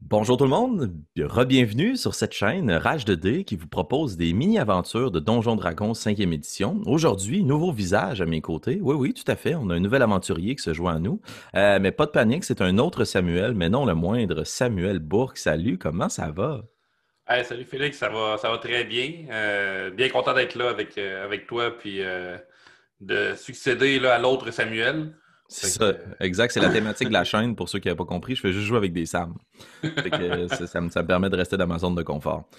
Bonjour tout le monde, re-bienvenue sur cette chaîne Rage de dés qui vous propose des mini-aventures de Donjons Dragons 5e édition. Aujourd'hui, nouveau visage à mes côtés. Oui, oui, tout à fait, on a un nouvel aventurier qui se joint à nous. Mais pas de panique, c'est un autre Samuel, mais non le moindre, Samuel Bourque. Salut, comment ça va? Hey, salut Félix, ça va très bien. Bien content d'être là avec toi puis de succéder là, à l'autre Samuel. C'est Fait ça, que, exact, c'est la thématique de la chaîne pour ceux qui n'avaient pas compris. Je fais juste jouer avec des Sam. Fait que ça me permet de rester dans ma zone de confort.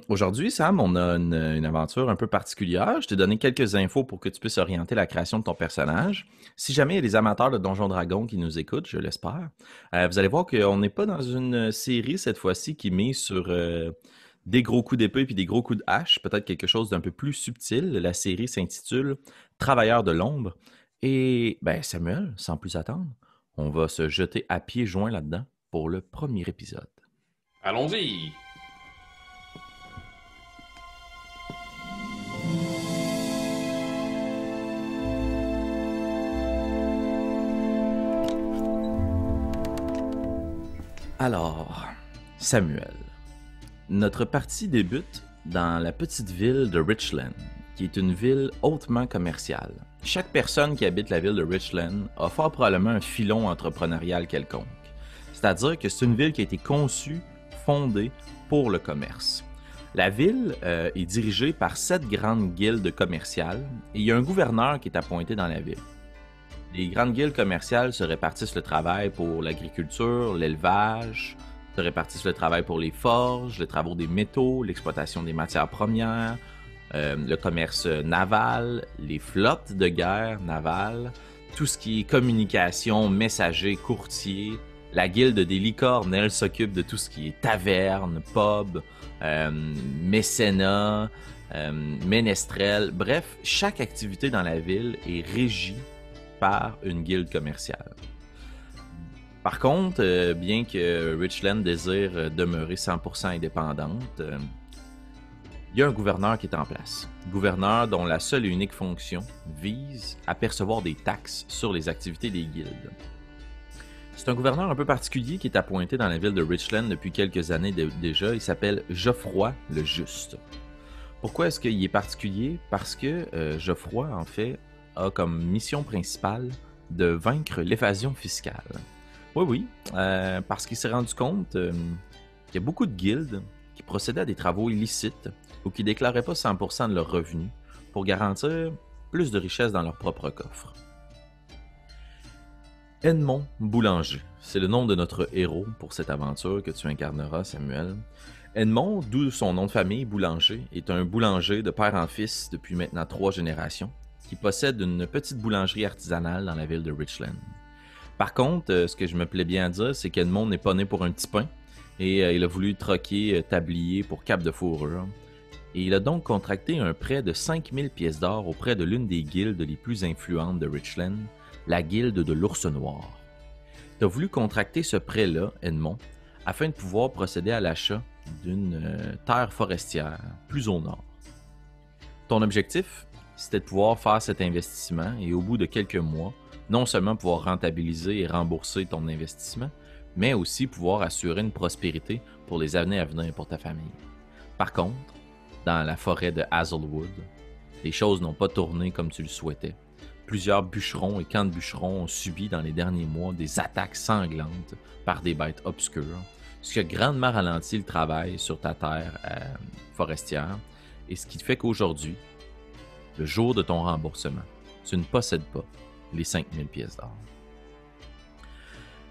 Aujourd'hui, Sam, on a une aventure un peu particulière. Je t'ai donné quelques infos pour que tu puisses orienter la création de ton personnage. Si jamais il y a des amateurs de Donjons Dragons qui nous écoutent, je l'espère, vous allez voir qu'on n'est pas dans une série cette fois-ci qui mise sur des gros coups d'épée puis des gros coups de hache, peut-être quelque chose d'un peu plus subtil. La série s'intitule Travailleurs de l'ombre. Et ben Samuel, sans plus attendre, on va se jeter à pieds joints là-dedans pour le premier épisode. allons-y. Alors, Samuel, notre partie débute dans la petite ville de Richland, qui est une ville hautement commerciale. Chaque personne qui habite la ville de Richland a fort probablement un filon entrepreneurial quelconque. C'est-à-dire que c'est une ville qui a été conçue, fondée pour le commerce. La ville est dirigée par 7 grandes guildes commerciales et il y a un gouverneur qui est appointé dans la ville. Les grandes guildes commerciales se répartissent le travail pour l'agriculture, l'élevage, se répartissent le travail pour les forges, les travaux des métaux, l'exploitation des matières premières, le commerce naval, les flottes de guerre navales, tout ce qui est communication, messager, courtier. La guilde des licornes, elle s'occupe de tout ce qui est taverne, pub, mécénat, ménestrel. Bref, chaque activité dans la ville est régie par une guilde commerciale. Par contre, bien que Richland désire demeurer 100% indépendante, il y a un gouverneur qui est en place. Gouverneur dont la seule et unique fonction vise à percevoir des taxes sur les activités des guildes. C'est un gouverneur un peu particulier qui est appointé dans la ville de Richland depuis quelques années déjà. Il s'appelle Geoffroy le Juste. Pourquoi est-ce qu'il est particulier? Parce que Geoffroy, en fait, a comme mission principale de vaincre l'évasion fiscale. Oui, oui, parce qu'il s'est rendu compte qu'il y a beaucoup de guildes qui procédaient à des travaux illicites ou qui ne déclaraient pas 100% de leurs revenus pour garantir plus de richesse dans leur propre coffre. Edmond Boulanger, c'est le nom de notre héros pour cette aventure que tu incarneras, Samuel. Edmond, d'où son nom de famille, Boulanger, est un boulanger de père en fils depuis maintenant 3 générations, qui possède une petite boulangerie artisanale dans la ville de Richland. Par contre, ce que je me plais bien à dire, c'est qu'Edmond n'est pas né pour un petit pain, et il a voulu troquer tablier pour cape de fourrure. Et il a donc contracté un prêt de 5000 pièces d'or auprès de l'une des guildes les plus influentes de Richland, la guilde de l'Ours Noir. Tu as voulu contracter ce prêt-là, Edmond, afin de pouvoir procéder à l'achat d'une terre forestière plus au nord. Ton objectif, c'était de pouvoir faire cet investissement et au bout de quelques mois, non seulement pouvoir rentabiliser et rembourser ton investissement, mais aussi pouvoir assurer une prospérité pour les années à venir pour ta famille. Par contre, dans la forêt de Hazelwood, les choses n'ont pas tourné comme tu le souhaitais. Plusieurs bûcherons et camps de bûcherons ont subi dans les derniers mois des attaques sanglantes par des bêtes obscures, ce qui a grandement ralenti le travail sur ta terre forestière, et ce qui fait qu'aujourd'hui, le jour de ton remboursement, tu ne possèdes pas les 5000 pièces d'or.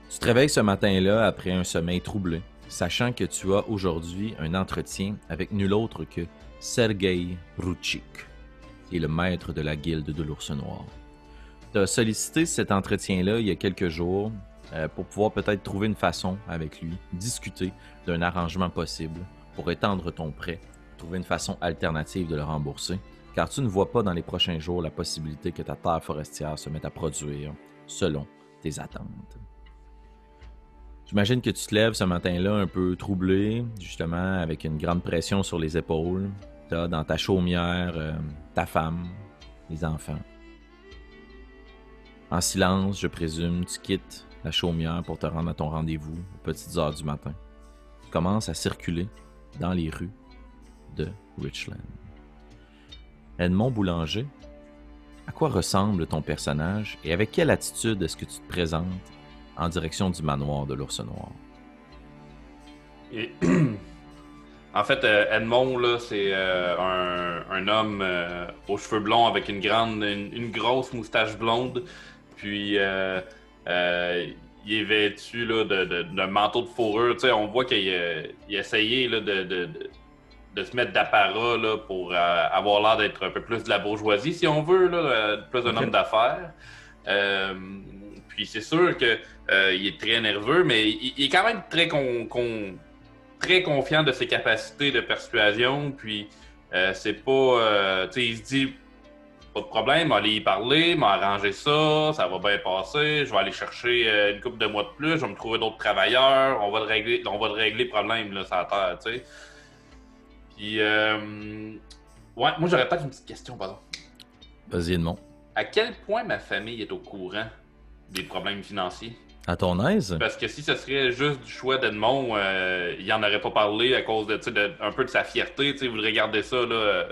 Tu te réveilles ce matin-là après un sommeil troublé, sachant que tu as aujourd'hui un entretien avec nul autre que Sergei Rouchik, qui est le maître de la guilde de l'Ours Noir. Tu as sollicité cet entretien-là il y a quelques jours pour pouvoir peut-être trouver une façon avec lui, discuter d'un arrangement possible pour étendre ton prêt, trouver une façon alternative de le rembourser, car tu ne vois pas dans les prochains jours la possibilité que ta terre forestière se mette à produire selon tes attentes. J'imagine que tu te lèves ce matin-là un peu troublé, justement avec une grande pression sur les épaules. Tu as dans ta chaumière ta femme, les enfants. En silence, je présume, tu quittes la chaumière pour te rendre à ton rendez-vous aux petites heures du matin. commences à circuler dans les rues de Richland. Edmond Boulanger, à quoi ressemble ton personnage et avec quelle attitude est-ce que tu te présentes en direction du manoir de l'Ours Noir? Et... En fait, Edmond, là, c'est un homme aux cheveux blonds avec une grosse moustache blonde. Puis, il est vêtu là, d'un manteau de fourrure. Tu sais, on voit qu'il a essayé là, de se mettre d'apparat là, pour avoir l'air d'être un peu plus de la bourgeoisie, si on veut, là, plus un homme d'affaires. Puis, c'est sûr qu'il est très nerveux, mais il est quand même très confiant de ses capacités de persuasion, puis c'est pas... tu sais, il se dit, pas de problème, aller y parler, m'arranger ça, ça va bien passer, je vais aller chercher une couple de mois de plus, je vais me trouver d'autres travailleurs, on va le régler le problème, là, sur la terre, tu sais. Puis, ouais, moi j'aurais peut-être une petite question, pardon. Vas-y, Edmond. À quel point ma famille est au courant des problèmes financiers? À ton aise? Parce que si ce serait juste du choix d'Edmond, il en aurait pas parlé à cause un peu de sa fierté. Vous le regardez ça là,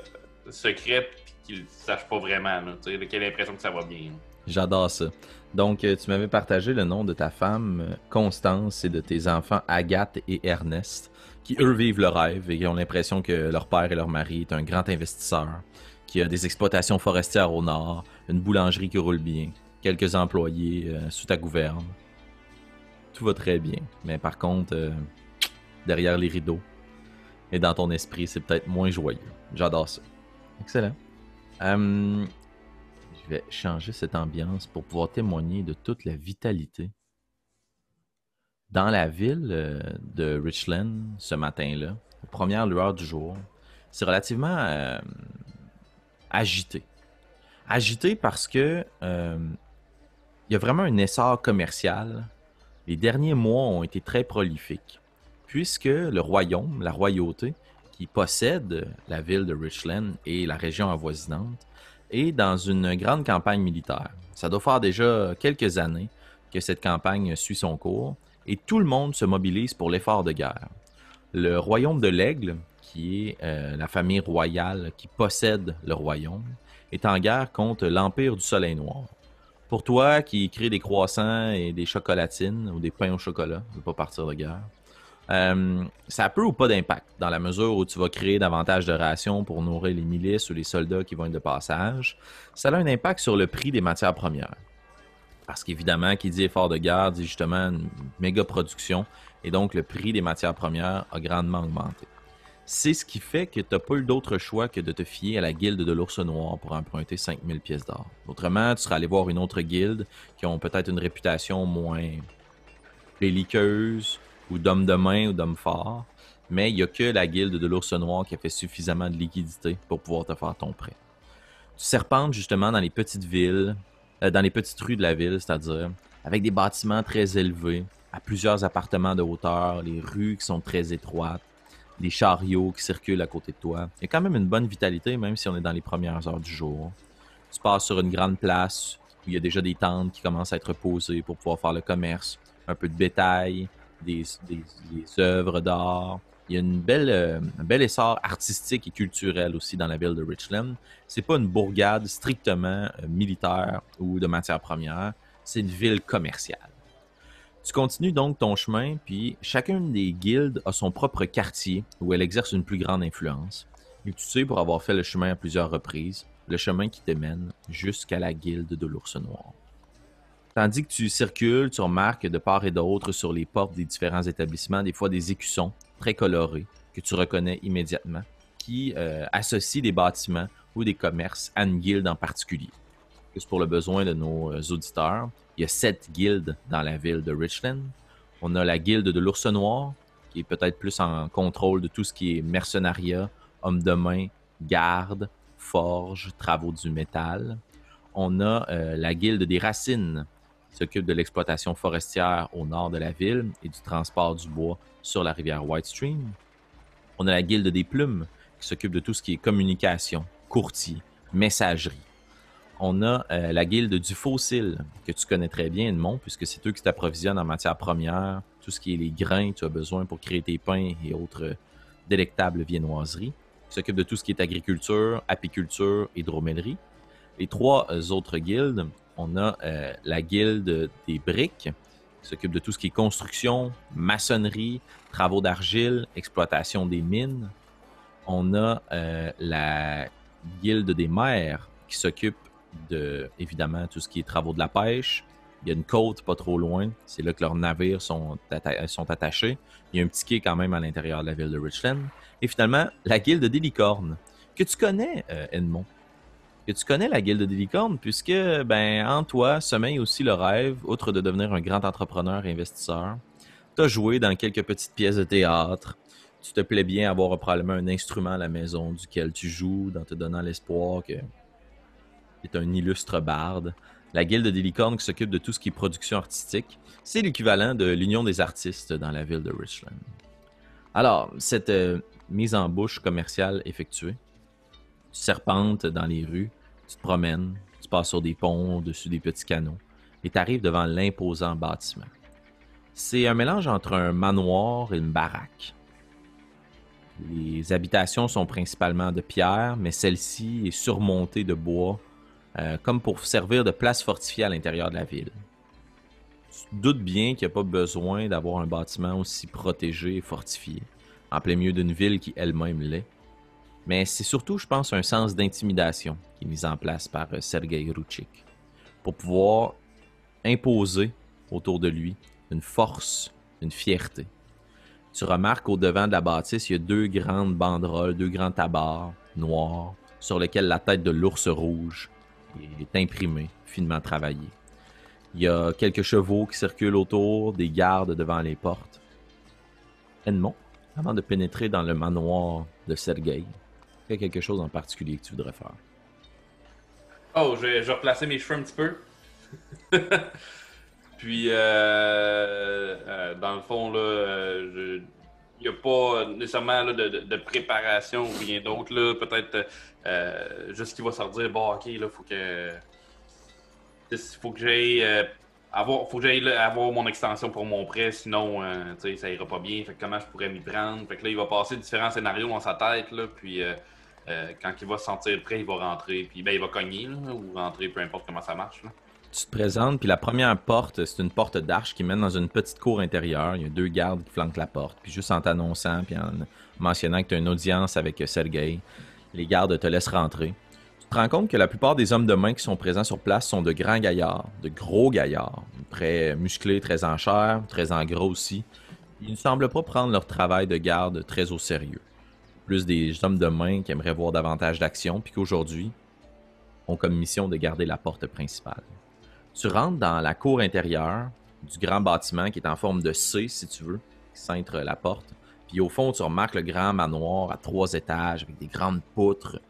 secret puis qu'il ne sache pas vraiment. Qu'il ait l'impression que ça va bien. J'adore ça. Donc, tu m'avais partagé le nom de ta femme, Constance, et de tes enfants, Agathe et Ernest, qui, eux, vivent le rêve et qui ont l'impression que leur père et leur mari est un grand investisseur, qui a des exploitations forestières au nord, une boulangerie qui roule bien, quelques employés sous ta gouverne. Tout va très bien, mais par contre, derrière les rideaux et dans ton esprit, c'est peut-être moins joyeux. J'adore ça. Excellent. Je vais changer cette ambiance pour pouvoir témoigner de toute la vitalité. Dans la ville de Richland, ce matin-là, aux premières lueurs du jour, c'est relativement agité. Agité parce que il y a vraiment un essor commercial. Les derniers mois ont été très prolifiques, puisque le royaume, la royauté, qui possède la ville de Richland et la région avoisinante, est dans une grande campagne militaire. Ça doit faire déjà quelques années que cette campagne suit son cours, et tout le monde se mobilise pour l'effort de guerre. Le royaume de l'Aigle, qui est la famille royale qui possède le royaume, est en guerre contre l'Empire du Soleil Noir. Pour toi qui crée des croissants et des chocolatines ou des pains au chocolat, ne pas partir de guerre, ça a peu ou pas d'impact dans la mesure où tu vas créer davantage de rations pour nourrir les milices ou les soldats qui vont être de passage. Ça a un impact sur le prix des matières premières. Parce qu'évidemment, qui dit effort de guerre dit justement une méga production et donc le prix des matières premières a grandement augmenté. C'est ce qui fait que tu n'as pas eu d'autre choix que de te fier à la guilde de l'Ours Noir pour emprunter 5000 pièces d'or. Autrement, tu serais allé voir une autre guilde qui ont peut-être une réputation moins belliqueuse ou d'hommes de main ou d'hommes forts, mais il n'y a que la guilde de l'Ours Noir qui a fait suffisamment de liquidité pour pouvoir te faire ton prêt. Tu serpentes justement dans les petites villes, dans les petites rues de la ville, c'est-à-dire avec des bâtiments très élevés, à plusieurs appartements de hauteur, les rues qui sont très étroites, des chariots qui circulent à côté de toi. Il y a quand même une bonne vitalité, même si on est dans les premières heures du jour. Tu passes sur une grande place où il y a déjà des tentes qui commencent à être posées pour pouvoir faire le commerce, un peu de bétail, des œuvres d'art. Il y a un bel essor artistique et culturel aussi dans la ville de Richland. C'est pas une bourgade strictement militaire ou de matières premières, c'est une ville commerciale. Tu continues donc ton chemin, puis chacune des guildes a son propre quartier où elle exerce une plus grande influence. Et tu sais, pour avoir fait le chemin à plusieurs reprises, le chemin qui te mène jusqu'à la guilde de l'Ours Noir. Tandis que tu circules, tu remarques de part et d'autre sur les portes des différents établissements, des fois des écussons très colorés que tu reconnais immédiatement, qui associent des bâtiments ou des commerces à une guilde en particulier. Juste pour le besoin de nos auditeurs, il y a 7 guildes dans la ville de Richland. On a la guilde de l'Ours Noir, qui est peut-être plus en contrôle de tout ce qui est mercenariat, hommes de main, garde, forge, travaux du métal. On a la guilde des Racines, qui s'occupe de l'exploitation forestière au nord de la ville et du transport du bois sur la rivière White Stream. On a la guilde des Plumes, qui s'occupe de tout ce qui est communication, courtier, messagerie. on a la guilde du Fossile, que tu connais très bien, Edmond, puisque c'est eux qui t'approvisionnent en matière première, tout ce qui est les grains que tu as besoin pour créer tes pains et autres délectables viennoiseries. Ils s'occupent de tout ce qui est agriculture, apiculture et dromellerie. Les 3 autres guildes, on a la guilde des briques, qui s'occupe de tout ce qui est construction, maçonnerie, travaux d'argile, exploitation des mines. On a la guilde des mers, qui s'occupe de, évidemment, tout ce qui est travaux de la pêche. Il y a une côte pas trop loin, c'est là que leurs navires sont attachés. Il y a un petit quai quand même à l'intérieur de la ville de Richland. Et finalement, la guilde des licornes, que tu connais, Edmond. Que tu connais la guilde des licornes, puisque, ben, en toi sommeille aussi le rêve, outre de devenir un grand entrepreneur et investisseur. Tu as joué dans quelques petites pièces de théâtre. Tu te plais bien à avoir probablement un instrument à la maison duquel tu joues, en te donnant l'espoir que tu es un illustre barde. La guilde des licornes qui s'occupe de tout ce qui est production artistique. C'est l'équivalent de l'Union des artistes dans la ville de Richland. Alors, cette mise en bouche commerciale effectuée, tu serpentes dans les rues, tu te promènes, tu passes sur des ponts, au-dessus des petits canaux, et tu arrives devant l'imposant bâtiment. C'est un mélange entre un manoir et une baraque. Les habitations sont principalement de pierre, mais celle-ci est surmontée de bois, comme pour servir de place fortifiée à l'intérieur de la ville. Tu te doutes bien qu'il n'y a pas besoin d'avoir un bâtiment aussi protégé et fortifié, en plein milieu d'une ville qui elle-même l'est. Mais c'est surtout, je pense, un sens d'intimidation qui est mis en place par Sergei Rouchik pour pouvoir imposer autour de lui une force, une fierté. Tu remarques qu'au devant de la bâtisse, il y a 2 grandes banderoles, 2 grands tabards noirs sur lesquels la tête de l'ours rouge est imprimée, finement travaillée. Il y a quelques chevaux qui circulent autour, des gardes devant les portes. Edmond, avant de pénétrer dans le manoir de Sergei, il y a quelque chose en particulier que tu voudrais faire. Oh, je vais replacer mes cheveux un petit peu. Puis, dans le fond, là, il n'y a pas nécessairement là, de préparation ou rien d'autre. Là. Peut-être juste qu'il va se redire, bon, ok, là, faut que j'aille avoir mon extension pour mon prêt, sinon, ça ira pas bien. Fait que comment je pourrais m'y prendre? Fait que là, il va passer différents scénarios dans sa tête, là, puis quand il va se sentir prêt, il va rentrer, puis ben, il va cogner, là, ou rentrer, peu importe comment ça marche, là. Tu te présentes, puis la première porte, c'est une porte d'arche qui mène dans une petite cour intérieure. Il y a 2 gardes qui flanquent la porte. Puis juste en t'annonçant, puis en mentionnant que tu as une audience avec Sergei, les gardes te laissent rentrer. Tu te rends compte que la plupart des hommes de main qui sont présents sur place sont de grands gaillards, de gros gaillards, très musclés, très en chair, très en gras aussi. Ils ne semblent pas prendre leur travail de garde très au sérieux. Plus des hommes de main qui aimeraient voir davantage d'action, puis qu'aujourd'hui ont comme mission de garder la porte principale. Tu rentres dans la cour intérieure du grand bâtiment qui est en forme de C, si tu veux, qui cintre la porte. Puis au fond, tu remarques le grand manoir à 3 étages avec des grandes poutres,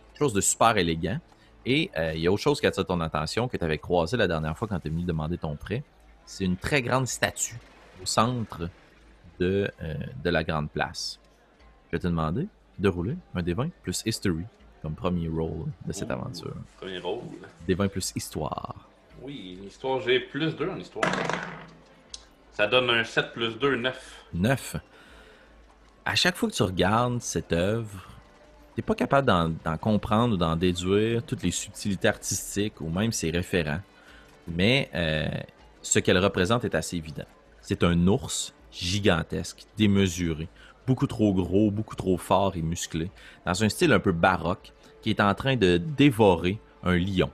quelque chose de super élégant. Et il y a autre chose qui attire ton attention que tu avais croisé la dernière fois quand tu es venu demander ton prêt. C'est une très grande statue au centre de la grande place. Je vais te demander de rouler un D20 plus History comme premier roll de cette aventure. Premier roll. D20 plus Histoire. Oui, l'histoire, j'ai plus 2 en histoire. Ça donne un 7 plus 2, 9. 9. À chaque fois que tu regardes cette œuvre, t'es pas capable d'en comprendre ou d'en déduire toutes les subtilités artistiques ou même ses référents. Mais ce qu'elle représente est assez évident. C'est un ours gigantesque, démesuré, beaucoup trop gros, beaucoup trop fort et musclé, dans un style un peu baroque, qui est en train de dévorer un lion.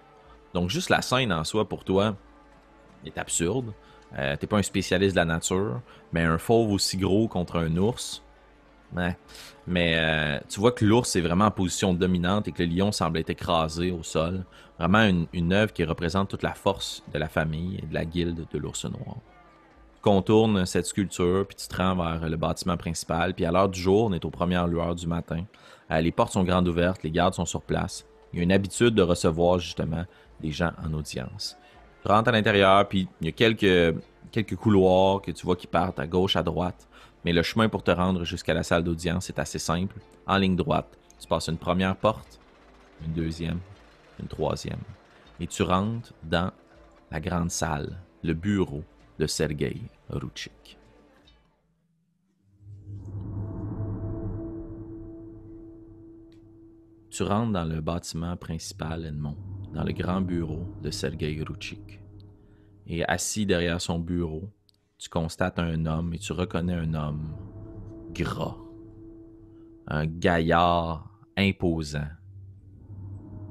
Donc, juste la scène en soi, pour toi, est absurde. T'es pas un spécialiste de la nature, mais un fauve aussi gros contre un ours. Ouais. Mais tu vois que l'ours est vraiment en position dominante et que le lion semble être écrasé au sol. Vraiment une œuvre qui représente toute la force de la famille et de la guilde de l'ours noir. Tu contournes cette sculpture, puis tu te rends vers le bâtiment principal. Puis à l'heure du jour, on est aux premières lueurs du matin. Les portes sont grandes ouvertes, les gardes sont sur place. Il y a une habitude de recevoir justement des gens en audience. Tu rentres à l'intérieur, puis il y a quelques couloirs que tu vois qui partent à gauche, à droite. Mais le chemin pour te rendre jusqu'à la salle d'audience est assez simple. En ligne droite, tu passes une première porte, une deuxième, une troisième. et tu rentres dans la grande salle, le bureau de Sergei Rouchik. Tu rentres dans le bâtiment principal, Edmond, dans le grand bureau de Sergei Rouchik. Et assis derrière son bureau, tu constates un homme et tu reconnais un homme gras, un gaillard imposant,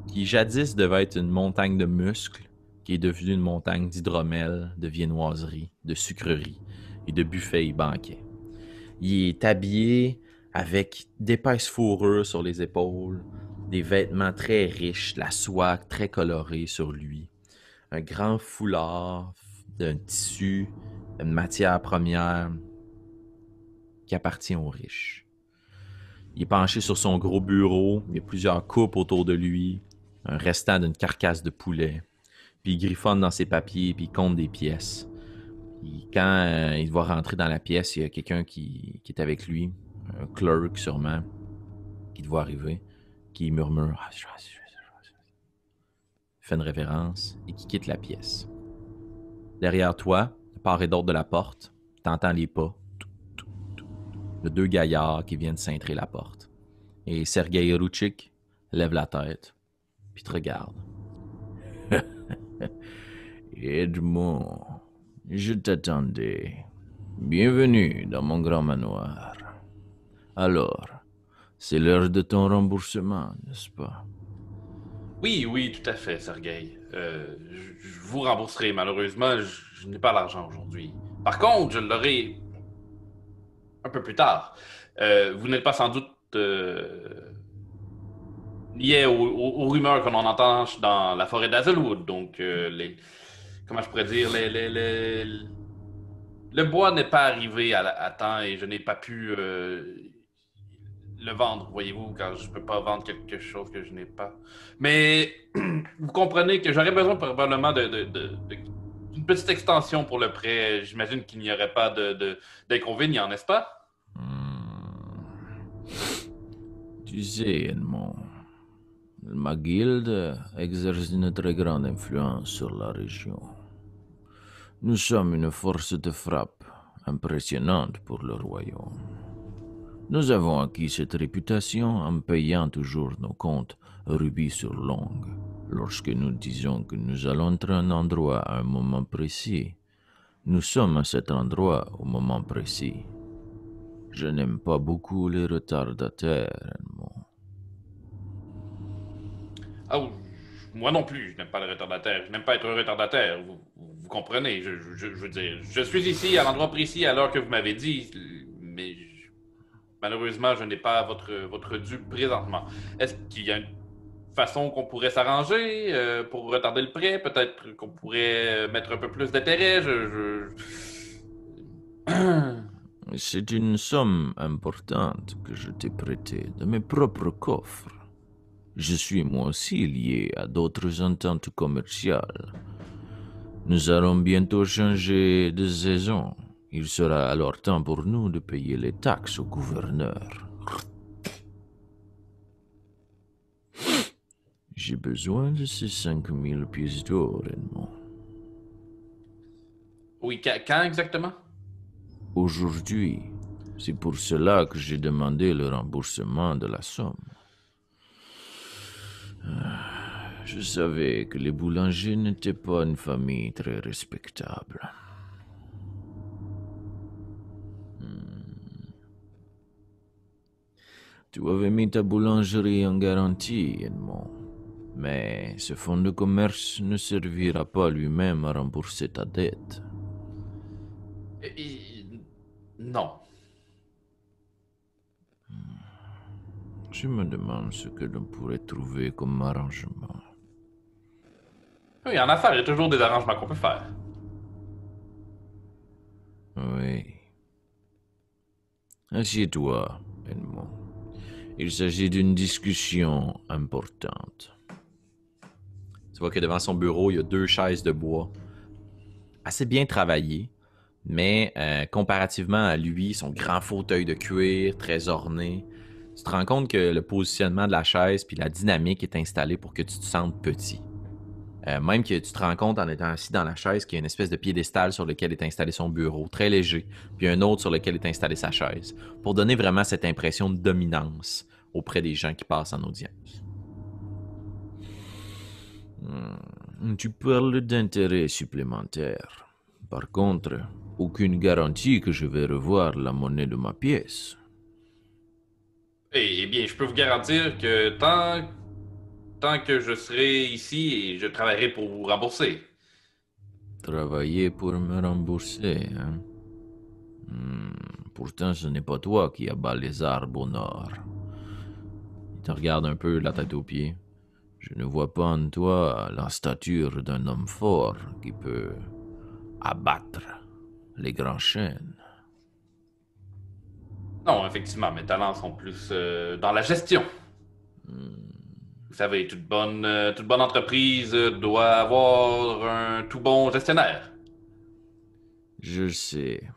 qui jadis devait être une montagne de muscles, qui est devenue une montagne d'hydromel, de viennoiseries, de sucreries et de buffets et banquets. Il est habillé avec d'épaisses fourrures sur les épaules, des vêtements très riches, la soie très colorée sur lui, un grand foulard d'un tissu, une matière première qui appartient aux riches. Il est penché sur son gros bureau, il y a plusieurs coupes autour de lui, un restant d'une carcasse de poulet, puis il griffonne dans ses papiers, puis il compte des pièces. Puis quand il va rentrer dans la pièce, il y a quelqu'un qui est avec lui, un clerk sûrement, qui doit arriver, qui murmure, fait une révérence et qui quitte la pièce. Derrière toi, de part et d'autre de la porte, t'entends les pas de deux gaillards qui viennent cintrer la porte. Et Sergei Rouchik lève la tête, puis te regarde. Edmond, je t'attendais. Bienvenue dans mon grand manoir. Alors, c'est l'heure de ton remboursement, n'est-ce pas? Oui, tout à fait, Sergei. Je vous rembourserai. Malheureusement, je n'ai pas l'argent aujourd'hui. Par contre, je l'aurai un peu plus tard. Vous n'êtes pas sans doute lié aux rumeurs qu'on en entend dans la forêt d'Hazelwood. Donc, comment je pourrais dire, le bois n'est pas arrivé à temps et je n'ai pas pu le vendre, voyez-vous, car je ne peux pas vendre quelque chose que je n'ai pas. Mais vous comprenez que j'aurais besoin probablement d'une petite extension pour le prêt. J'imagine qu'il n'y aurait pas d'inconvénient, n'est-ce pas? Tu sais, Edmond, ma guilde exerce une très grande influence sur la région. Nous sommes une force de frappe impressionnante pour le royaume. Nous avons acquis cette réputation en payant toujours nos comptes rubis sur l'ongle. Lorsque nous disons que nous allons être à un endroit à un moment précis, nous sommes à cet endroit au moment précis. Je n'aime pas beaucoup les retardataires, Edmond. Ah, moi non plus, je n'aime pas le retardataire. Je n'aime pas être un retardataire. Vous comprenez, je veux dire, je suis ici à l'endroit précis à l'heure que vous m'avez dit, mais malheureusement, je n'ai pas votre dû présentement. Est-ce qu'il y a une façon qu'on pourrait s'arranger pour retarder le prêt? Peut-être qu'on pourrait mettre un peu plus d'intérêt? C'est une somme importante que je t'ai prêtée de mes propres coffres. Je suis moi aussi lié à d'autres ententes commerciales. Nous allons bientôt changer de saison. Il sera alors temps pour nous de payer les taxes au gouverneur. J'ai besoin de ces 5000 pièces d'or, Edmond. Oui, quand exactement? Aujourd'hui, c'est pour cela que j'ai demandé le remboursement de la somme. Je savais que les boulangers n'étaient pas une famille très respectable. Tu avais mis ta boulangerie en garantie, Edmond. Mais ce fonds de commerce ne servira pas lui-même à rembourser ta dette. Non. Je me demande ce que l'on pourrait trouver comme arrangement. Oui, en affaires, il y a toujours des arrangements qu'on peut faire. Oui. Assieds-toi, Edmond. Il s'agit d'une discussion importante. Tu vois que devant son bureau, il y a 2 chaises de bois, assez bien travaillées, mais comparativement à lui, son grand fauteuil de cuir, très orné, tu te rends compte que le positionnement de la chaise puis la dynamique est installée pour que tu te sentes petit. Même que tu te rends compte en étant assis dans la chaise qu'il y a une espèce de piédestal sur lequel est installé son bureau, très léger, puis un autre sur lequel est installée sa chaise, pour donner vraiment cette impression de dominance auprès des gens qui passent en audience. Tu parles d'intérêt supplémentaire. Par contre, aucune garantie que je vais revoir la monnaie de ma pièce. Eh bien, je peux vous garantir que tant que je serai ici, je travaillerai pour vous rembourser. Travailler pour me rembourser, hein? Pourtant, ce n'est pas toi qui abat les arbres au nord. Il te regarde un peu, la tête aux pieds. Je ne vois pas en toi la stature d'un homme fort qui peut abattre les grands chênes. Non, effectivement, mes talents sont plus dans la gestion. Vous savez, toute bonne entreprise doit avoir un tout bon gestionnaire. Je sais.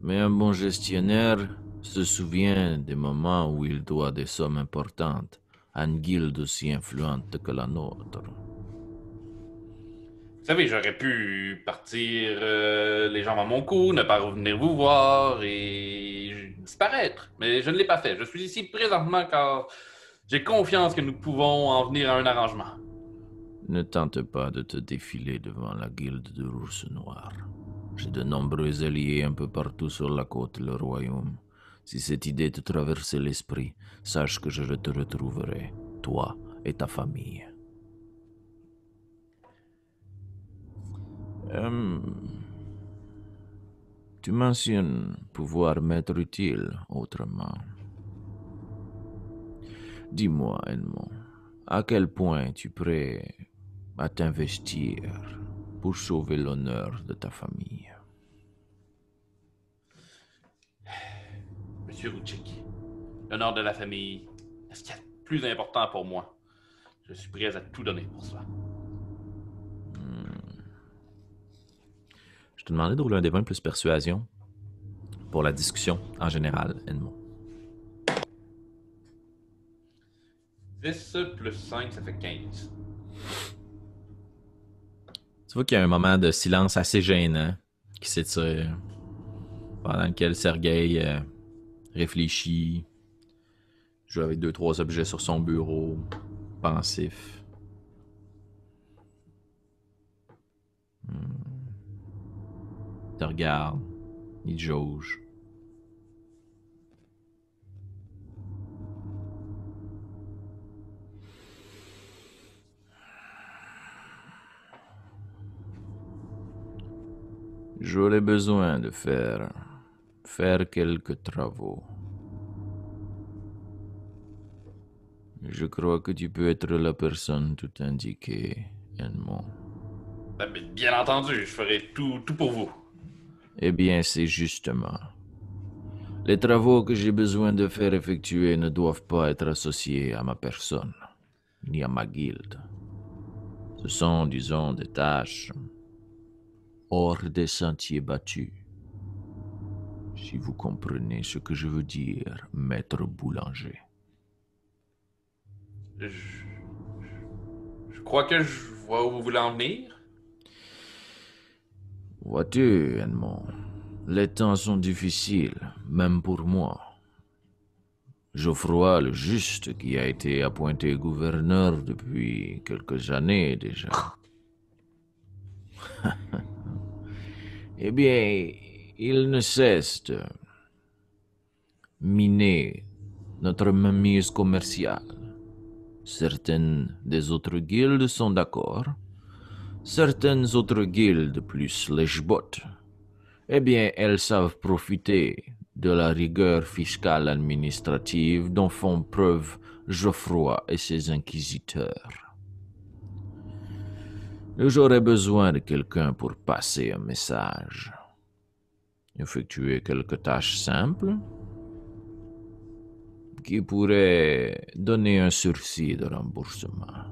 Mais un bon gestionnaire se souvient des moments où il doit des sommes importantes à une guilde aussi influente que la nôtre. Vous savez, j'aurais pu partir les jambes à mon cou, ne pas revenir vous voir et disparaître. Mais je ne l'ai pas fait. Je suis ici présentement car j'ai confiance que nous pouvons en venir à un arrangement. Ne tente pas de te défiler devant la guilde de l'ours noir. J'ai de nombreux alliés un peu partout sur la côte le royaume. Si cette idée te traversait l'esprit, sache que je te retrouverai, toi et ta famille. Tu mentionnes pouvoir m'être utile autrement. Dis-moi, Edmond, à quel point es-tu prêt à t'investir pour sauver l'honneur de ta famille? Monsieur Ruchik, l'honneur de la famille est ce qu'il y a de plus important pour moi. Je suis prêt à tout donner pour cela. Je te demandais de rouler un des 20 plus persuasion pour la discussion en général, Edmond. 10 plus 5, ça fait 15. Tu vois qu'il y a un moment de silence assez gênant qui s'étire, pendant lequel Sergueï réfléchit, joue avec 2-3 objets sur son bureau, pensif. Il te regarde, il te jauge. J'aurais besoin de faire quelques travaux. Je crois que tu peux être la personne tout indiquée, Edmond. Bien entendu, je ferai tout pour vous. Eh bien, c'est justement. Les travaux que j'ai besoin de faire effectuer ne doivent pas être associés à ma personne, ni à ma guilde. Ce sont, disons, des tâches hors des sentiers battus. Si vous comprenez ce que je veux dire, maître boulanger. Je crois que je vois où vous voulez en venir. Vois-tu, Edmond, les temps sont difficiles, même pour moi. Geoffroy le Juste, qui a été appointé gouverneur depuis quelques années déjà. Eh bien, il ne cesse de miner notre mainmise commerciale. Certaines des autres guildes sont d'accord. Certaines autres guildes, plus les jbots, eh bien, elles savent profiter de la rigueur fiscale administrative dont font preuve Geoffroy et ses inquisiteurs. J'aurais besoin de quelqu'un pour passer un message. Effectuer quelques tâches simples qui pourraient donner un sursis de remboursement.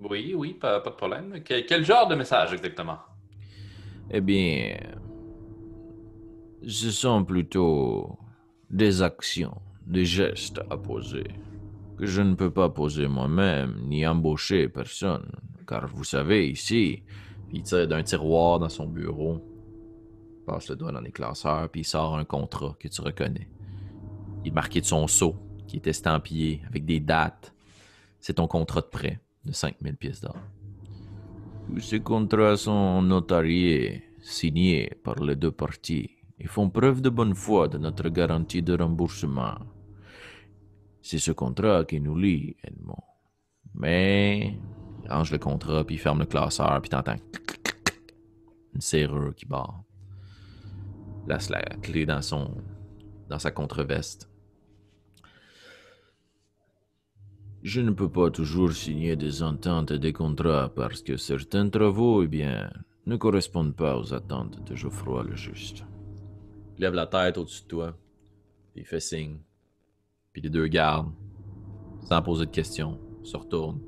Oui, pas de problème. Quel genre de message exactement? Eh bien, ce sont plutôt des actions, des gestes à poser que je ne peux pas poser moi-même, ni embaucher personne. Car vous savez, ici, il tire d'un tiroir dans son bureau, passe le doigt dans les classeurs, puis il sort un contrat que tu reconnais. Il est marqué de son sceau, qui est estampillé avec des dates. C'est ton contrat de prêt de 5000 pièces d'or. tous ces contrats sont notariés, signés par les deux parties, et font preuve de bonne foi de notre garantie de remboursement. C'est ce contrat qui nous lie, Edmond. Mais il range le contrat, puis il ferme le classeur, puis t'entends une serrure qui barre. Place la clé dans sa contreveste. Je ne peux pas toujours signer des ententes et des contrats parce que certains travaux, ne correspondent pas aux attentes de Geoffroy le Juste. Il lève la tête au-dessus de toi, puis il fait signe. Puis les deux gardes, sans poser de questions, se retournent.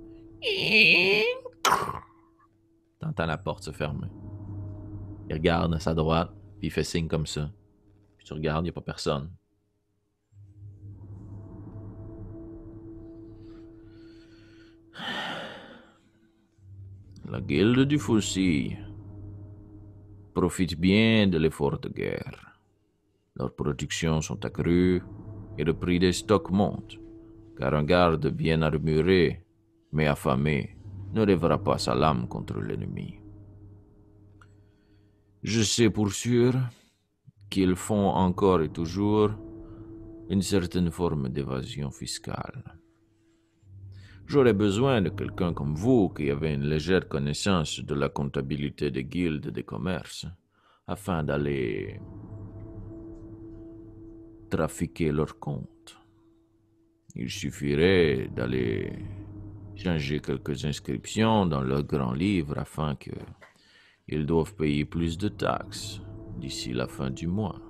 T'entends la porte se fermer. Il regarde à sa droite, puis il fait signe comme ça. Puis tu regardes, il n'y a pas personne. La guilde du Faucille profite bien de l'effort de guerre. Leurs productions sont accrues et le prix des stocks monte, car un garde bien armuré, mais affamé, ne lèvera pas sa lame contre l'ennemi. Je sais pour sûr qu'ils font encore et toujours une certaine forme d'évasion fiscale. J'aurais besoin de quelqu'un comme vous qui avez une légère connaissance de la comptabilité des guildes des commerces, afin d'aller trafiquer leurs comptes. Il suffirait d'aller changer quelques inscriptions dans leur grand livre afin qu'ils doivent payer plus de taxes d'ici la fin du mois.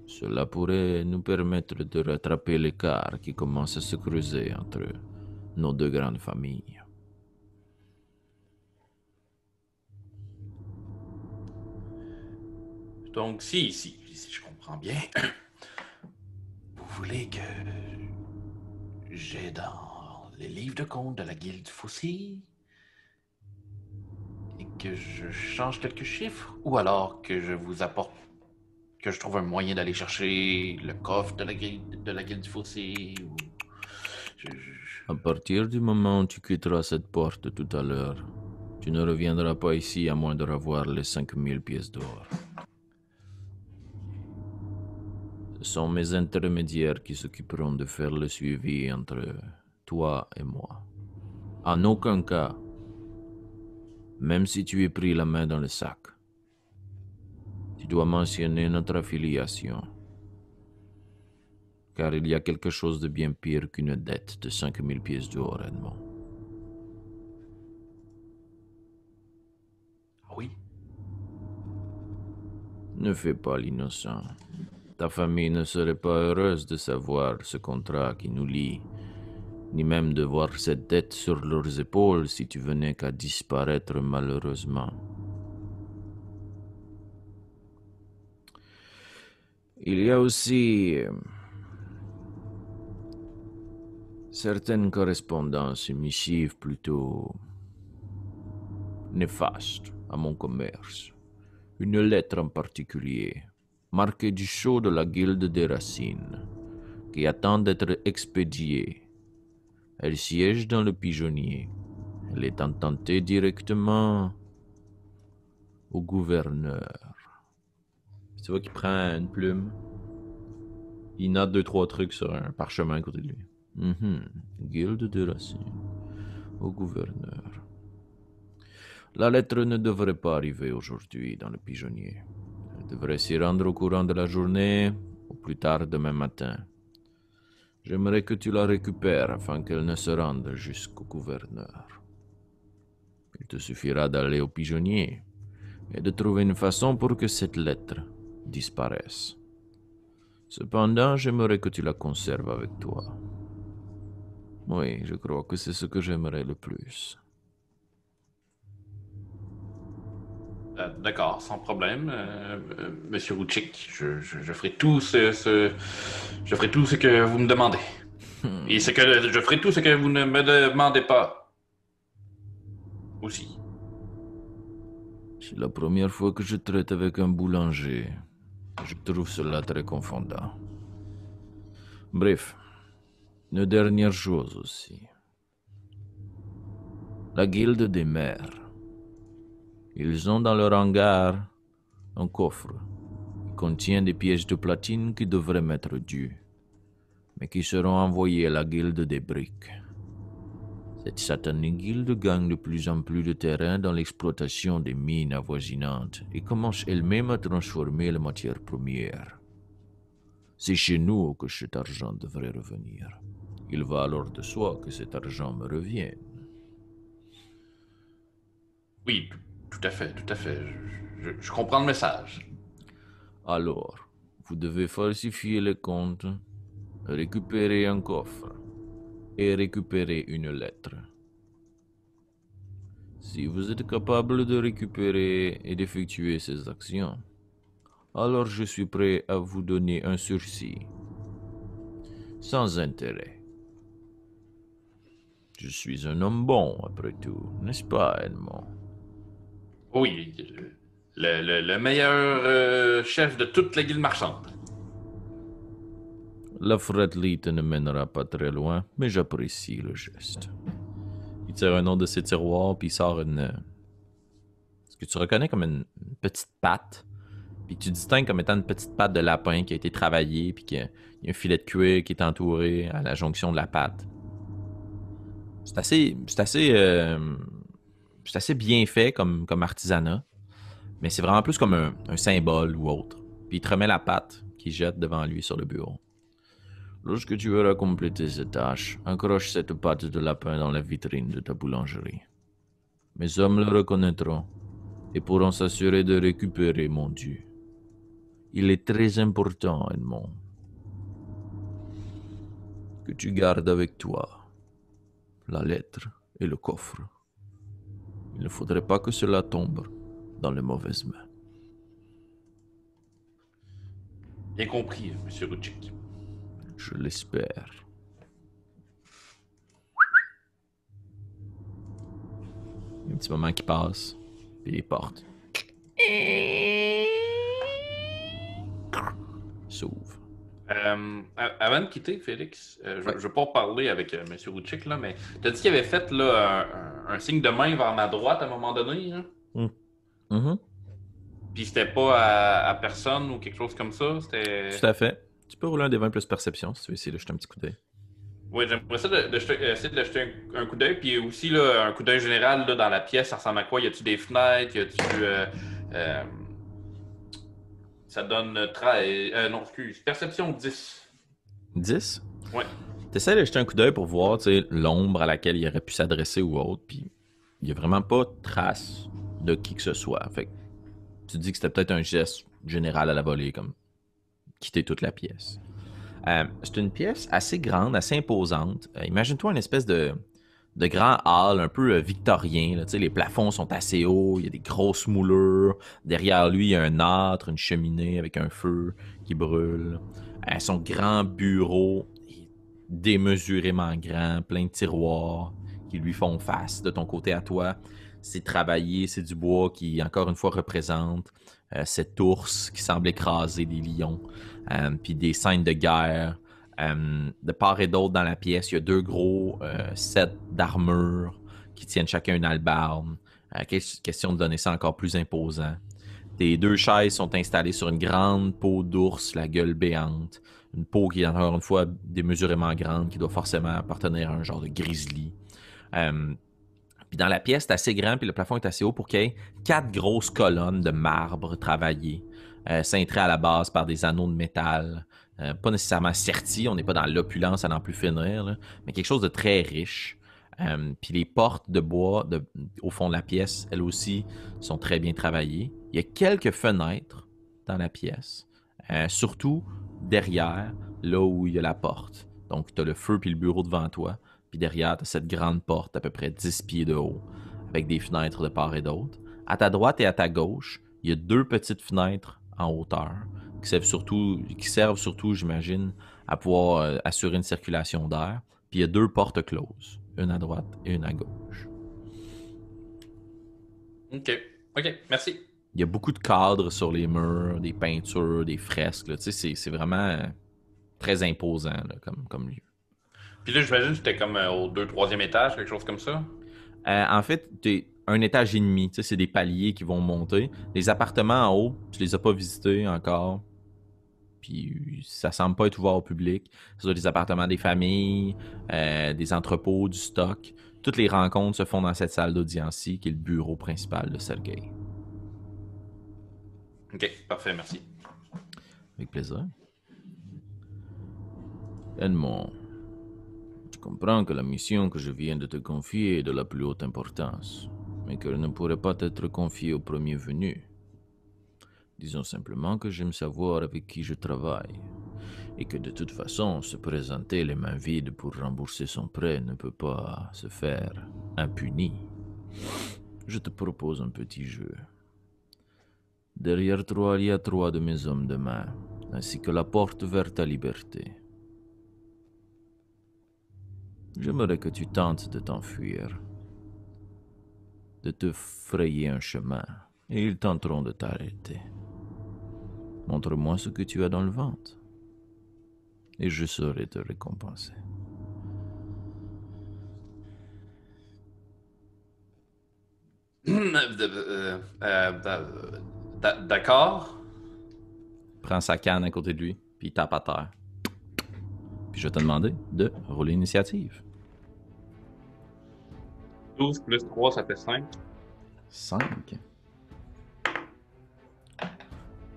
Cela pourrait nous permettre de rattraper l'écart qui commence à se creuser entre nos deux grandes familles. Donc, si je comprends bien, vous voulez que j'ai dans les livres de compte de la Guilde Faucille et que je change quelques chiffres, ou alors que je vous apporte, que je trouve un moyen d'aller chercher le coffre de la Guilde Faucille, ou... À partir du moment où tu quitteras cette porte tout à l'heure, tu ne reviendras pas ici à moins de revoir les 5000 pièces d'or. Ce sont mes intermédiaires qui s'occuperont de faire le suivi entre toi et moi. En aucun cas, même si tu es pris la main dans le sac, tu dois mentionner notre affiliation. Car il y a quelque chose de bien pire qu'une dette de 5000 pièces d'or, Edmond. Oui. Ne fais pas l'innocent. Ta famille ne serait pas heureuse de savoir ce contrat qui nous lie, ni même de voir cette dette sur leurs épaules si tu venais qu'à disparaître malheureusement. Il y a aussi certaines correspondances et missives plutôt néfastes à mon commerce. Une lettre en particulier, marquée du sceau de la Guilde des Racines, qui attend d'être expédiée. Elle siège dans le pigeonnier. Elle est intentée directement au gouverneur. Tu vois qu'il prend une plume, il note 2-3 trucs sur un parchemin à côté de lui. Guilde des Racines, au gouverneur. La lettre ne devrait pas arriver aujourd'hui dans le pigeonnier. Elle devrait s'y rendre au courant de la journée, ou plus tard demain matin. J'aimerais que tu la récupères afin qu'elle ne se rende jusqu'au gouverneur. Il te suffira d'aller au pigeonnier et de trouver une façon pour que cette lettre disparaisse. Cependant, j'aimerais que tu la conserves avec toi. Oui, je crois que c'est ce que j'aimerais le plus. D'accord, sans problème, Monsieur Rouchik. Je ferai tout ce que vous me demandez. Et c'est que je ferai tout ce que vous ne me demandez pas. Aussi. C'est la première fois que je traite avec un boulanger. Je trouve cela très confondant. Bref, une dernière chose aussi. La guilde des maires. Ils ont dans leur hangar un coffre qui contient des pièces de platine qui devraient m'être dues, mais qui seront envoyées à la guilde des briques. Cette satanée guilde gagne de plus en plus de terrain dans l'exploitation des mines avoisinantes et commence elle-même à transformer la matière première. C'est chez nous que cet argent devrait revenir. Il va alors de soi que cet argent me revienne. Oui, tout à fait, tout à fait. Je comprends le message. Alors, vous devez falsifier les comptes, récupérer un coffre et récupérer une lettre. Si vous êtes capable de récupérer et d'effectuer ces actions, alors je suis prêt à vous donner un sursis, sans intérêt. Je suis un homme bon, après tout, n'est-ce pas, Edmond? Oui, le meilleur chef de toute la guilde marchande. La fretlite ne mènera pas très loin, mais j'apprécie le geste. Il tire un autre de ses tiroirs, puis il sort ce que tu reconnais comme une petite patte, puis tu distingues comme étant une petite patte de lapin qui a été travaillée, puis qu'il y a un filet de cuir qui est entouré à la jonction de la patte. C'est assez bien fait comme artisanat, mais c'est vraiment plus comme un symbole ou autre. Puis il te remet la patte qu'il jette devant lui sur le bureau. Lorsque tu auras complété cette tâche, accroche cette patte de lapin dans la vitrine de ta boulangerie. Mes hommes le reconnaîtront et pourront s'assurer de récupérer mon dû. Il est très important, Edmond, que tu gardes avec toi la lettre et le coffre. Il ne faudrait pas que cela tombe dans les mauvaises mains. Bien compris, Monsieur Ruchik. Je l'espère. Il y a un petit moment qui passe, puis les portes s'ouvrent. Avant de quitter, Félix, je ne veux pas parler avec M. Ruchik, là, mais tu as dit qu'il avait fait là, un signe de main vers ma droite à un moment donné. Hein? Mm-hmm. Puis c'était pas à personne ou quelque chose comme ça. C'était... Tout à fait. Tu peux rouler un des 20 plus perception si tu veux essayer de jeter un petit coup d'œil. Oui, j'aimerais ça essayer de jeter un coup d'œil. Puis aussi là, un coup d'œil général là, dans la pièce, ça ressemble à quoi? Y a-tu des fenêtres? Y a-tu. Ça donne 13. Non, excuse. Perception 10. 10? Ouais. T'essaies de jeter un coup d'œil pour voir l'ombre à laquelle il aurait pu s'adresser ou autre, puis il n'y a vraiment pas de trace de qui que ce soit. Fait que tu te dis que c'était peut-être un geste général à la volée, comme quitter toute la pièce. C'est une pièce assez grande, assez imposante. Imagine-toi une espèce de grand hall un peu victorien. Là. Les plafonds sont assez hauts, il y a des grosses moulures. Derrière lui, il y a un âtre, une cheminée avec un feu qui brûle. Son grand bureau est démesurément grand, plein de tiroirs qui lui font face. De ton côté à toi, c'est travaillé, c'est du bois qui, encore une fois, représente cet ours qui semble écraser des lions, puis des scènes de guerre. De part et d'autre dans la pièce, il y a 2 gros sets d'armure qui tiennent chacun une hallebarde. Question de donner ça encore plus imposant. Tes 2 chaises sont installées sur une grande peau d'ours, la gueule béante. Une peau qui est encore une fois démesurément grande, qui doit forcément appartenir à un genre de grizzly. Puis dans la pièce, c'est assez grand, puis le plafond est assez haut pour qu'il y ait 4 grosses colonnes de marbre travaillées, cintrées à la base par des anneaux de métal. Pas nécessairement sertis, on n'est pas dans l'opulence à n'en plus finir, là, mais quelque chose de très riche. Puis les portes de bois au fond de la pièce, elles aussi, sont très bien travaillées. Il y a quelques fenêtres dans la pièce, surtout derrière, là où il y a la porte. Donc, tu as le feu puis le bureau devant toi, puis derrière, tu as cette grande porte à peu près 10 pieds de haut, avec des fenêtres de part et d'autre. À ta droite et à ta gauche, il y a 2 petites fenêtres en hauteur, qui servent surtout, j'imagine, à pouvoir assurer une circulation d'air. Puis il y a 2 portes closes, une à droite et une à gauche. Ok, merci. Il y a beaucoup de cadres sur les murs, des peintures, des fresques. Là. Tu sais, c'est vraiment très imposant là, comme lieu. Puis là, j'imagine que j'étais comme au 2e, 3e étage, quelque chose comme ça. En fait, t'es un étage et demi. Tu sais, c'est des paliers qui vont monter. Les appartements en haut, tu les as pas visités encore. Puis ça semble pas être ouvert au public. Ce sont des appartements des familles, des entrepôts, du stock. Toutes les rencontres se font dans cette salle d'audience-ci, qui est le bureau principal de Sergei. Ok, parfait, merci. Avec plaisir. Edmond, tu comprends que la mission que je viens de te confier est de la plus haute importance, mais qu'elle ne pourrait pas être confiée au premier venu. Disons simplement que j'aime savoir avec qui je travaille, et que de toute façon, se présenter les mains vides pour rembourser son prêt ne peut pas se faire impuni. Je te propose un petit jeu. Derrière toi, il y a 3 de mes hommes de main, ainsi que la porte vers ta liberté. J'aimerais que tu tentes de t'enfuir, de te frayer un chemin, et ils tenteront de t'arrêter. Montre-moi ce que tu as dans le ventre, et je saurai te récompenser. D'accord. Prends sa canne à côté de lui, puis il tape à terre. Puis je vais te demander de rouler l'initiative. 12 plus 3, ça fait 5. 5.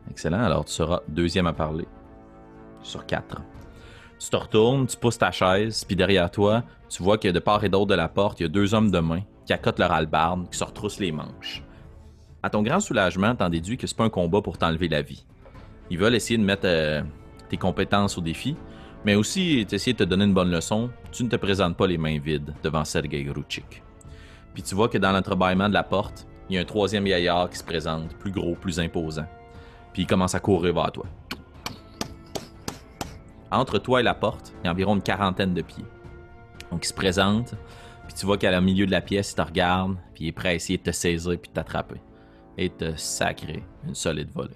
Excellent. Alors, tu seras 2e à parler sur 4. Tu te retournes, tu pousses ta chaise, puis derrière toi, tu vois que de part et d'autre de la porte, il y a 2 hommes de main qui accotent leur hallebarde, qui se retroussent les manches. À ton grand soulagement, t'en déduis que c'est pas un combat pour t'enlever la vie. Ils veulent essayer de mettre tes compétences au défi, mais aussi essayer de te donner une bonne leçon. Tu ne te présentes pas les mains vides devant Sergei Gruchik. Puis tu vois que dans l'entrebâillement de la porte, il y a un 3e gaillard qui se présente, plus gros, plus imposant. Puis il commence à courir vers toi. Entre toi et la porte, il y a environ une 40aine de pieds. Donc il se présente, puis tu vois qu'à la milieu de la pièce, il te regarde, puis il est prêt à essayer de te saisir puis de t'attraper. Et te sacrer une solide volée.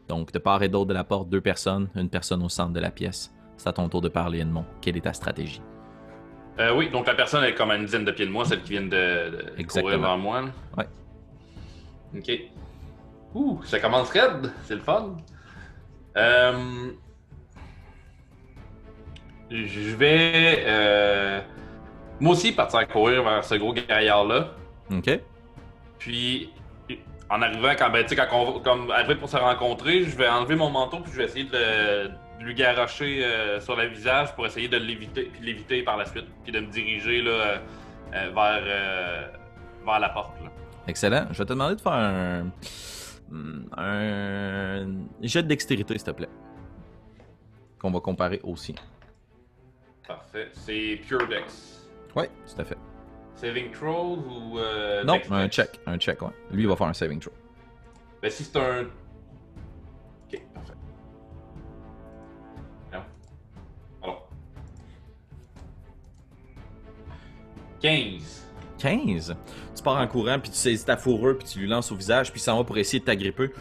Donc de part et d'autre de la porte, 2 personnes, une personne au centre de la pièce. C'est à ton tour de parler, Edmond. Quelle est ta stratégie? Oui, donc la personne est comme à une dizaine de pieds de moi, celle qui vient de courir vers moi. Là. Ouais. Ok. Ça commence raide, c'est le fun. Je vais moi aussi partir à courir vers ce gros gaillard-là. Ok. Puis en arrivant, quand on va comme arriver pour se rencontrer, je vais enlever mon manteau puis je vais essayer de lui garrocher sur le visage pour essayer de l'éviter par la suite, puis de me diriger là, vers la porte. Là. Excellent. Je vais te demander de faire un jet de dextérité, s'il te plaît. Qu'on va comparer au sien. Parfait. C'est Pure Dex. Oui, tout à fait. Saving throws ou non, Dex, un Dex? check, ouais. Lui, il va faire un saving throw. Ben si c'est un... Ok, parfait. Non. Alors. 15. 15. Tu pars en courant, puis tu saisis ta fourrure, puis tu lui lances au visage, puis il s'en va pour essayer de t'agripper.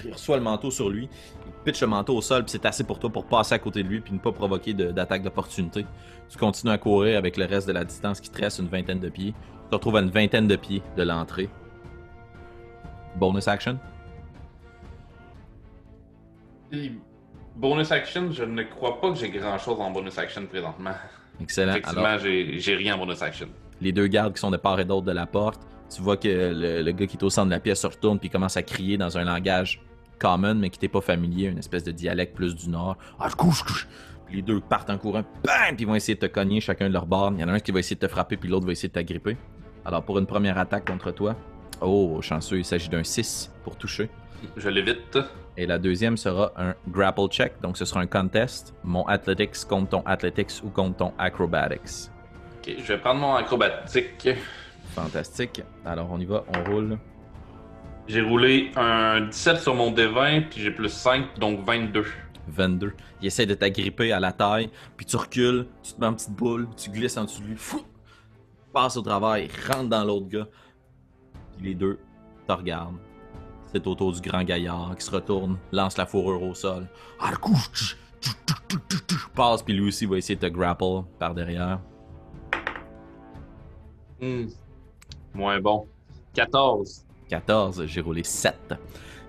Il reçoit le manteau sur lui. Il pitche le manteau au sol, puis c'est assez pour toi pour passer à côté de lui, puis ne pas provoquer d'attaque d'opportunité. Tu continues à courir avec le reste de la distance qui te reste, une 20aine de pieds. Tu te retrouves à une 20aine de pieds de l'entrée. Bonus action? Et bonus action, je ne crois pas que j'ai grand chose en bonus action présentement. Excellent. Effectivement, Alors, j'ai rien en bonus action. les 2 gardes qui sont de part et d'autre de la porte, tu vois que le gars qui est au centre de la pièce se retourne puis commence à crier dans un langage common mais qui t'est pas familier, une espèce de dialecte plus du nord. Ah, je couche. Puis les 2 partent en courant, bam, puis ils vont essayer de te cogner chacun de leur bord. Il y en a un qui va essayer de te frapper puis l'autre va essayer de t'agripper. Alors pour une première attaque contre toi, oh, chanceux, il s'agit d'un 6 pour toucher. Je l'évite. Et la deuxième sera un grapple check, donc ce sera un contest. Mon athletics contre ton athletics ou contre ton acrobatics. Ok, je vais prendre mon acrobatique. Fantastique. Alors on y va, on roule. J'ai roulé un 17 sur mon D20, puis j'ai plus 5, donc 22. 22. Il essaie de t'agripper à la taille, puis tu recules, tu te mets en petite boule, tu glisses en dessous de lui, fou, passe au travers, il rentre dans l'autre gars. Puis les deux te regardent. C'est au tour du grand gaillard qui se retourne, lance la fourrure au sol. Passe, puis lui aussi va essayer de te grapple par derrière. Moins bon. 14. 14, j'ai roulé 7.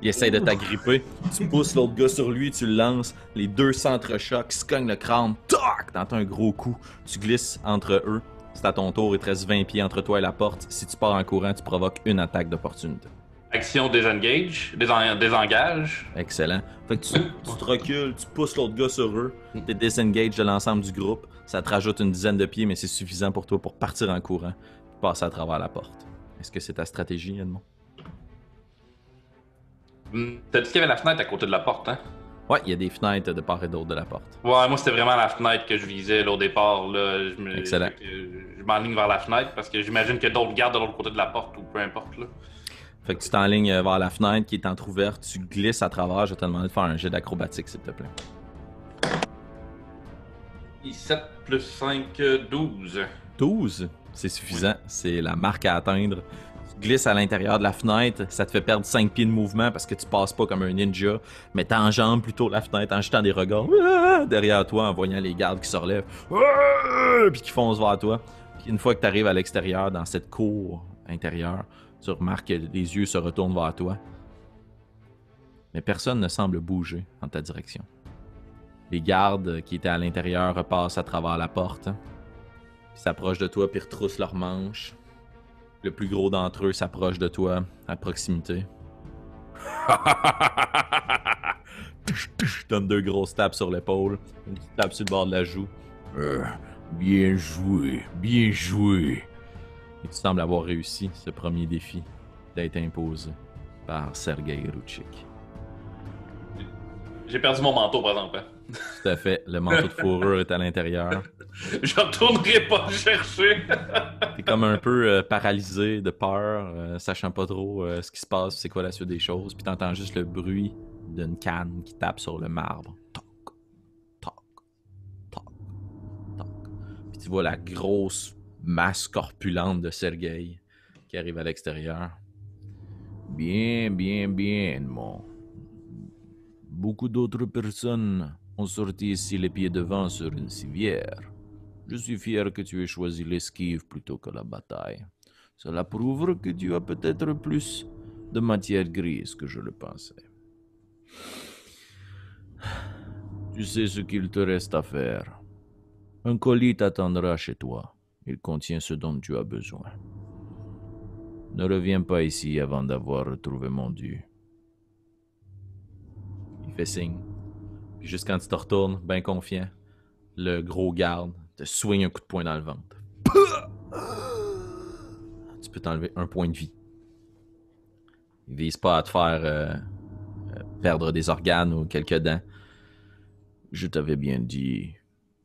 Il essaie de t'agripper. Tu pousses l'autre gars sur lui, tu le lances. Les deux s'entrechoquent, se cognent le crâne. Toc! T'entends un gros coup. Tu glisses entre eux. C'est à ton tour, il te reste 20 pieds entre toi et la porte. Si tu pars en courant, tu provoques une attaque d'opportunité. Action désengage. Désengage. Excellent. Fait que tu te recules, tu pousses l'autre gars sur eux. T'es disengage de l'ensemble du groupe. Ça te rajoute une dizaine de pieds, mais c'est suffisant pour toi pour partir en courant et passer à travers la porte. Est-ce que c'est ta stratégie, Edmond? T'as dit qu'il y avait la fenêtre à côté de la porte, hein? Ouais, il y a des fenêtres de part et d'autre de la porte. Ouais, moi c'était vraiment la fenêtre que je visais là, au départ. Là. Excellent. Je m'enligne vers la fenêtre parce que j'imagine qu'il y a d'autres gardes de l'autre côté de la porte ou peu importe. Là. Fait que tu t'enlignes vers la fenêtre qui est entrouverte, tu glisses à travers. Je vais te demander de faire un jet d'acrobatique, s'il te plaît. 7 plus 5, 12. 12, c'est suffisant. C'est la marque à atteindre. Tu glisses à l'intérieur de la fenêtre, ça te fait perdre 5 pieds de mouvement parce que tu passes pas comme un ninja, mais t'enjambes plutôt la fenêtre en jetant des regards derrière toi, en voyant les gardes qui se relèvent, puis qui foncent vers toi. Puis une fois que tu arrives à l'extérieur, dans cette cour intérieure, tu remarques que les yeux se retournent vers toi. Mais personne ne semble bouger en ta direction. Les gardes qui étaient à l'intérieur repassent à travers la porte, puis s'approchent de toi, puis retroussent leurs manches. Le plus gros d'entre eux s'approche de toi, à proximité. Donne 2 grosses tapes sur l'épaule, une petite tape sur le bord de la joue. Bien joué, bien joué. Et tu sembles avoir réussi ce premier défi d'être imposé par Sergei Ruchik. J'ai perdu mon manteau, par exemple. Tout à fait, le manteau de fourrure est à l'intérieur. Je retournerai pas le chercher. T'es comme un peu paralysé de peur, sachant pas trop ce qui se passe, c'est quoi la suite des choses, puis t'entends juste le bruit d'une canne qui tape sur le marbre. Toc, toc, toc, toc. Puis tu vois la grosse masse corpulente de Sergei qui arrive à l'extérieur. Bien, bien, bien, Edmond. Beaucoup d'autres personnes ont sorti ici les pieds devant sur une civière. Je suis fier que tu aies choisi l'esquive plutôt que la bataille. Cela prouve que tu as peut-être plus de matière grise que je le pensais. Tu sais ce qu'il te reste à faire. Un colis t'attendra chez toi. Il contient ce dont tu as besoin. Ne reviens pas ici avant d'avoir retrouvé mon dû. Il fait signe. Puis juste quand tu te retournes, bien confiant, le gros garde te swing un coup de poing dans le ventre. Tu peux t'enlever 1 point de vie. Il vise pas à te faire perdre des organes ou quelques dents. Je t'avais bien dit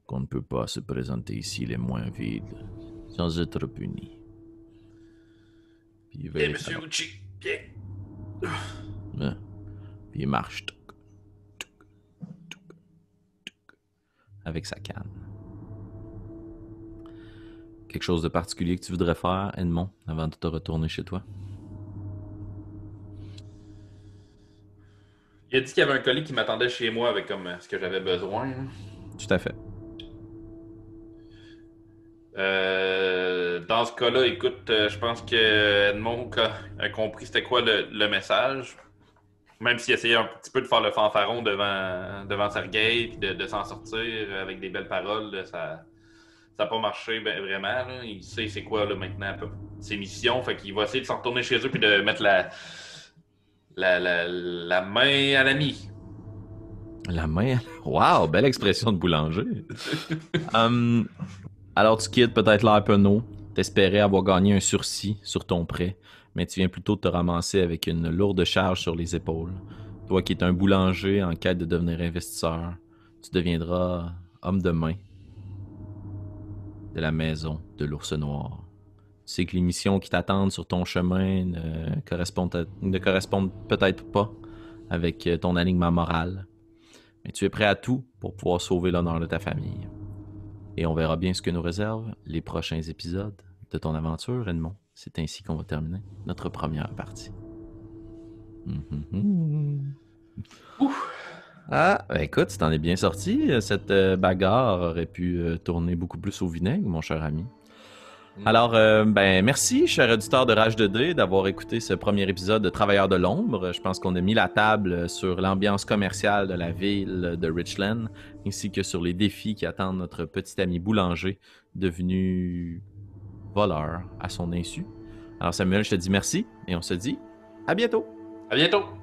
qu'on ne peut pas se présenter ici les moins vides sans être puni. Puis il va Monsieur Ruchik, bien. Puis il marche. avec sa canne. Quelque chose de particulier que tu voudrais faire, Edmond, avant de te retourner chez toi? Il a dit qu'il y avait un colis qui m'attendait chez moi avec comme ce que j'avais besoin. Tout à fait. Dans ce cas-là, écoute, je pense que Edmond a compris c'était quoi le message. Même s'il essayait un petit peu de faire le fanfaron devant Sergei, puis de s'en sortir avec des belles paroles, ça n'a pas marché vraiment. Là. Il sait c'est quoi là, maintenant ses missions. Fait qu'il va essayer de s'en retourner chez eux puis de mettre la main à l'ami. La main? Wow, belle expression de boulanger. Alors tu quittes peut-être l'air penaud. T'espérais avoir gagné un sursis sur ton prêt, mais tu viens plutôt de te ramasser avec une lourde charge sur les épaules. Toi qui es un boulanger en quête de devenir investisseur, tu deviendras homme de main de la maison de l'ours noir. Tu sais que les missions qui t'attendent sur ton chemin ne correspondent peut-être pas avec ton alignement moral, Mais tu es prêt à tout pour pouvoir sauver l'honneur de ta famille. Et on verra bien ce que nous réservent les prochains épisodes de ton aventure, Edmond. C'est ainsi qu'on va terminer notre première partie. Ah, ben écoute, tu t'en es bien sorti. Cette bagarre aurait pu tourner beaucoup plus au vinaigre, mon cher ami. Alors, ben merci, cher auditeur de Rage 2D, d'avoir écouté ce premier épisode de Travailleurs de l'ombre. Je pense qu'on a mis la table sur l'ambiance commerciale de la ville de Richland, ainsi que sur les défis qui attendent notre petit ami boulanger, devenu voleur à son insu. Alors Samuel, je te dis merci, et on se dit à bientôt! À bientôt!